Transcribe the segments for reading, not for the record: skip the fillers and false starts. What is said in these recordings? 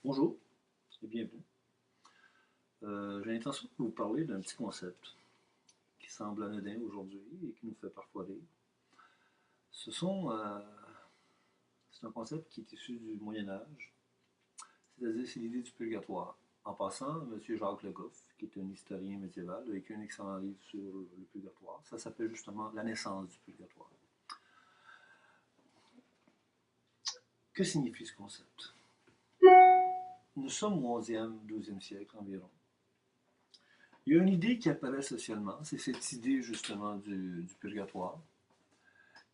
Bonjour et bienvenue. J'ai l'intention de vous parler d'un petit concept qui semble anodin aujourd'hui et qui nous fait parfois rire. Ce sont, c'est un concept qui est issu du Moyen Âge, c'est-à-dire c'est l'idée du purgatoire. En passant, M. Jacques Le Goff, qui est un historien médiéval, a écrit un excellent livre sur le purgatoire. Ça s'appelle justement La naissance du purgatoire. Que signifie ce concept? Nous sommes au 11e, 12e siècle environ. Il y a une idée qui apparaît socialement, c'est cette idée justement du purgatoire.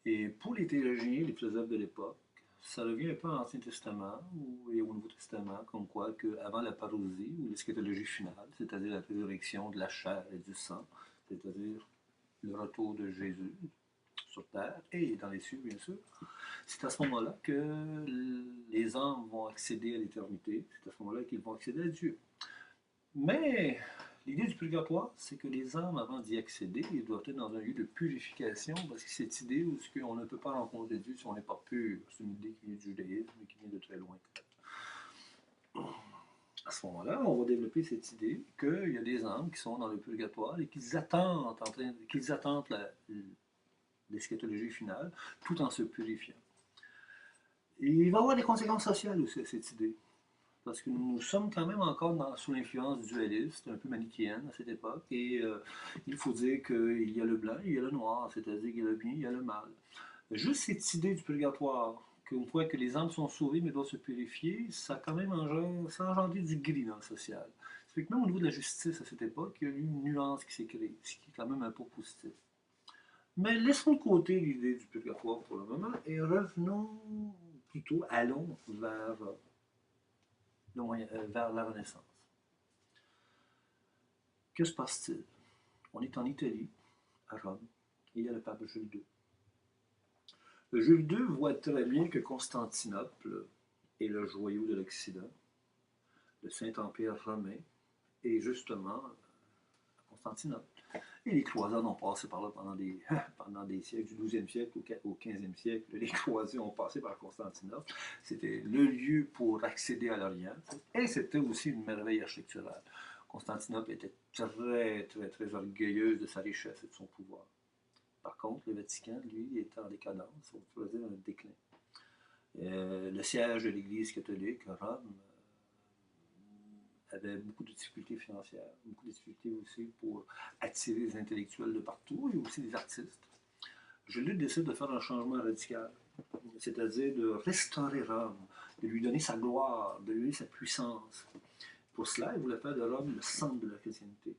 Et pour les théologiens, les philosophes de l'époque, ça revient un peu à l'Ancien Testament et au Nouveau Testament, comme quoi qu'avant la parousie ou l'eschatologie finale, c'est-à-dire la résurrection de la chair et du sang, c'est-à-dire le retour de Jésus sur terre et dans les cieux, bien sûr, c'est à ce moment-là que les âmes vont accéder à l'éternité, c'est à ce moment-là qu'ils vont accéder à Dieu. Mais l'idée du purgatoire, c'est que les âmes, avant d'y accéder, ils doivent être dans un lieu de purification, parce que cette idée où on ne peut pas rencontrer Dieu si on n'est pas pur, c'est une idée qui vient du judaïsme et qui vient de très loin. À ce moment-là, on va développer cette idée qu'il y a des âmes qui sont dans le purgatoire et qu'ils attendent l'eschatologie finale tout en se purifiant. Et il va y avoir des conséquences sociales aussi à cette idée. Parce que nous sommes quand même encore sous l'influence dualiste, un peu manichéenne à cette époque, et il faut dire qu'il y a le blanc, il y a le noir, c'est-à-dire qu'il y a le bien, il y a le mal. Juste cette idée du purgatoire, qu'on voit que les âmes sont sauvées mais doivent se purifier, ça a quand même ça a engendré du gris dans le social. Ça fait que même au niveau de la justice à cette époque, il y a eu une nuance qui s'est créée, ce qui est quand même un peu positif. Mais laissons de côté l'idée du purgatoire pour le moment et revenons plutôt, allons vers la Renaissance. Que se passe-t-il? On est en Italie, à Rome, et il y a le pape Jules II. Le Jules II voit très bien que Constantinople est le joyau de l'Occident, le Saint-Empire romain, est justement à Constantinople. Et les croisades ont passé par là pendant des siècles, du 12e siècle au 15e siècle. Les croisés ont passé par Constantinople. C'était le lieu pour accéder à l'Orient. Et c'était aussi une merveille architecturale. Constantinople était très, très, très orgueilleuse de sa richesse et de son pouvoir. Par contre, le Vatican, lui, était en décadence, on faisait un déclin. Le siège de l'Église catholique, Rome, avait beaucoup de difficultés financières, beaucoup de difficultés aussi pour attirer les intellectuels de partout et aussi des artistes. Jules décide de faire un changement radical, c'est-à-dire de restaurer Rome, de lui donner sa gloire, de lui donner sa puissance. Pour cela, il voulait faire de Rome le centre de la chrétienté. Il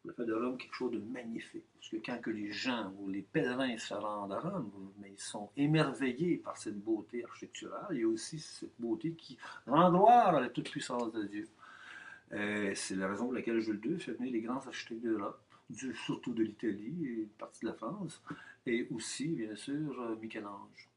voulait faire de Rome quelque chose de magnifique. Parce que quand que les gens ou les pèlerins se rendent à Rome, mais ils sont émerveillés par cette beauté architecturale, il y a aussi cette beauté qui rend gloire à la toute-puissance de Dieu. C'est la raison pour laquelle Jules II fait venir les grands architectes d'Europe, surtout de l'Italie et une partie de la France, et aussi, bien sûr, Michel-Ange.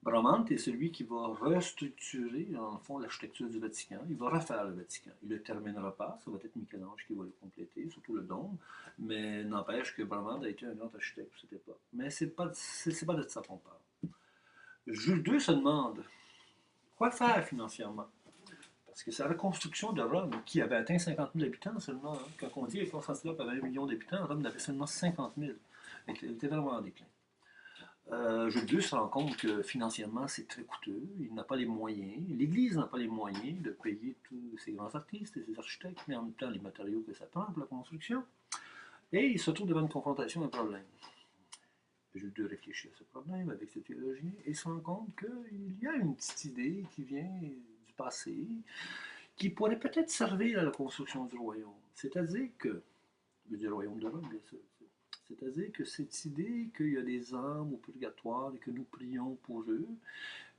Bramante est celui qui va restructurer, en fond, l'architecture du Vatican. Il va refaire le Vatican. Il ne le terminera pas, ça va être Michel-Ange qui va le compléter, surtout le dôme, mais n'empêche que Bramante a été un grand architecte pour cette époque. Mais ce n'est pas de ça qu'on parle. Jules II se demande quoi faire financièrement. Parce que sa reconstruction de Rome, qui avait atteint 50 000 habitants seulement, hein, quand on dit que Constantinople avait 1 million d'habitants, Rome avait seulement 50 000. Elle était vraiment en déclin. Jules II se rend compte que financièrement, c'est très coûteux. Il n'a pas les moyens. L'Église n'a pas les moyens de payer tous ces grands artistes et ces architectes, mais en même temps les matériaux que ça prend pour la construction. Et il se trouve devant une confrontation, un problème. Jules II réfléchit à ce problème avec ses théologiens et se rend compte qu'il y a une petite idée qui vient du passé, qui pourrait peut-être servir à la construction du royaume. C'est-à-dire que, du royaume de Rome, bien sûr, c'est-à-dire que cette idée qu'il y a des âmes au purgatoire et que nous prions pour eux,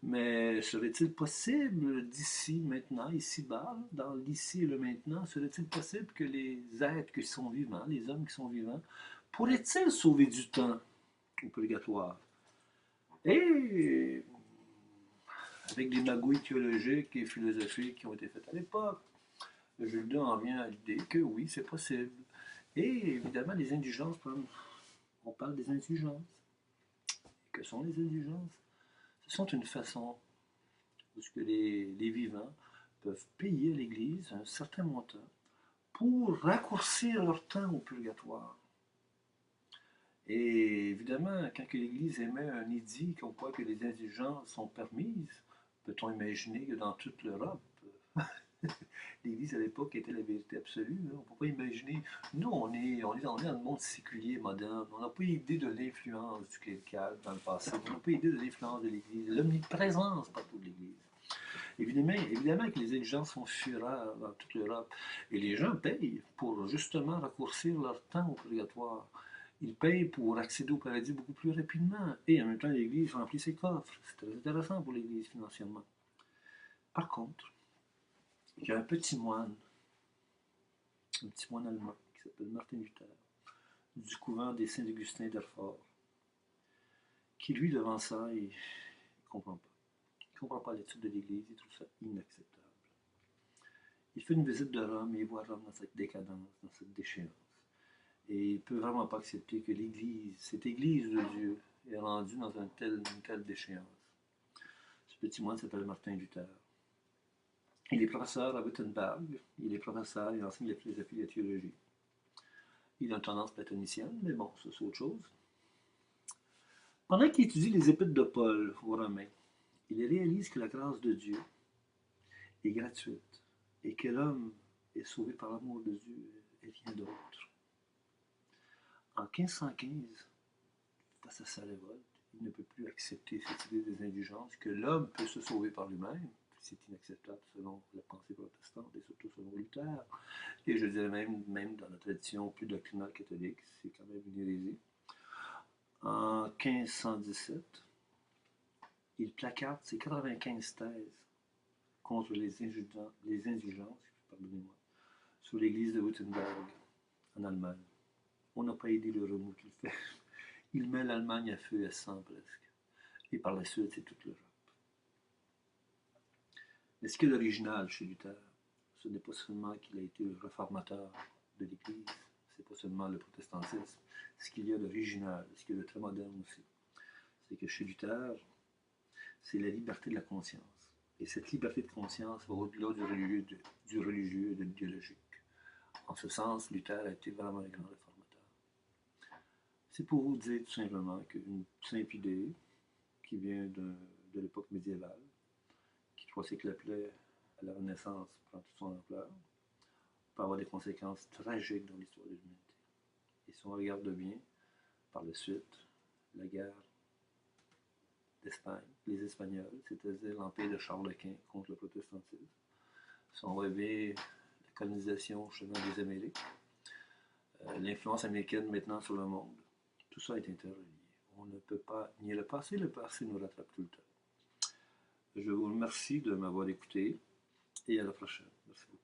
mais serait-il possible d'ici, maintenant, ici-bas, dans l'ici et le maintenant, serait-il possible que les êtres qui sont vivants, les hommes qui sont vivants, pourraient-ils sauver du temps au purgatoire? Et avec des magouilles théologiques et philosophiques qui ont été faites à l'époque, Jules II en vient à l'idée que oui, c'est possible. Et évidemment, les indulgences, on parle des indulgences. Que sont les indulgences? Ce sont une façon où les vivants peuvent payer à l'Église un certain montant pour raccourcir leur temps au purgatoire. Et évidemment, quand l'Église émet un édit comme quoi que les indulgences sont permises, peut-on imaginer que dans toute l'Europe, l'Église à l'époque était la vérité absolue. Hein? On ne peut pas imaginer. Nous, on est dans le monde séculier, moderne. On n'a pas idée de l'influence du clérical dans le passé. On n'a pas idée de l'influence de l'Église, l'omniprésence partout de l'Église. Évidemment que les exigences sont furables dans toute l'Europe. Et les gens payent pour justement raccourcir leur temps au purgatoire. Ils payent pour accéder au paradis beaucoup plus rapidement. Et en même temps, l'Église remplit ses coffres. C'est très intéressant pour l'Église financièrement. Par contre, il y a un petit moine allemand qui s'appelle Martin Luther, du couvent des Saint-Augustin d'Erfurt, qui lui, devant ça, il ne comprend pas. Il ne comprend pas l'étude de l'Église, il trouve ça inacceptable. Il fait une visite de Rome et il voit Rome dans cette décadence, dans cette déchéance. Et il ne peut vraiment pas accepter que l'Église, cette Église de Dieu, est rendue dans une telle déchéance. Ce petit moine s'appelle Martin Luther. Il est professeur à Wittenberg, il enseigne la philosophie et la théologie. Il a une tendance platonicienne, mais bon, ça c'est autre chose. Pendant qu'il étudie les épîtres de Paul aux Romains, il réalise que la grâce de Dieu est gratuite et que l'homme est sauvé par l'amour de Dieu et rien d'autre. En 1515, face à sa révolte, il ne peut plus accepter cette idée des indulgences, que l'homme peut se sauver par lui-même. C'est inacceptable selon la pensée protestante et surtout selon Luther. Et je dirais même dans la tradition plus doctrinale catholique, c'est quand même une hérésie. En 1517, il placarde ses 95 thèses contre les indulgences, pardonnez-moi, sur l'église de Wittenberg, en Allemagne. On n'a pas aidé le remous qu'il fait. Il met l'Allemagne à feu et à sang presque. Et par la suite, c'est toute l'Europe. Mais ce qui est l'original chez Luther, ce n'est pas seulement qu'il a été le réformateur de l'Église, c'est pas seulement le protestantisme. Ce qu'il y a d'original, ce qu'il y a de très moderne aussi, c'est que chez Luther, c'est la liberté de la conscience. Et cette liberté de conscience va au-delà du religieux et de l'idéologique. En ce sens, Luther a été vraiment un grand réformateur. C'est pour vous dire tout simplement qu'une simple idée qui vient de l'époque médiévale, qui 3 siècles après, à la Renaissance, prend toute son ampleur, peut avoir des conséquences tragiques dans l'histoire de l'humanité. Et si on regarde bien, par la suite, la guerre d'Espagne, les Espagnols, c'est-à-dire l'empire de Charles Quint contre le protestantisme, si on revient la colonisation chemin des Amériques, l'influence américaine maintenant sur le monde, tout ça est interrelié. On ne peut pas nier le passé nous rattrape tout le temps. Je vous remercie de m'avoir écouté et à la prochaine. Merci beaucoup.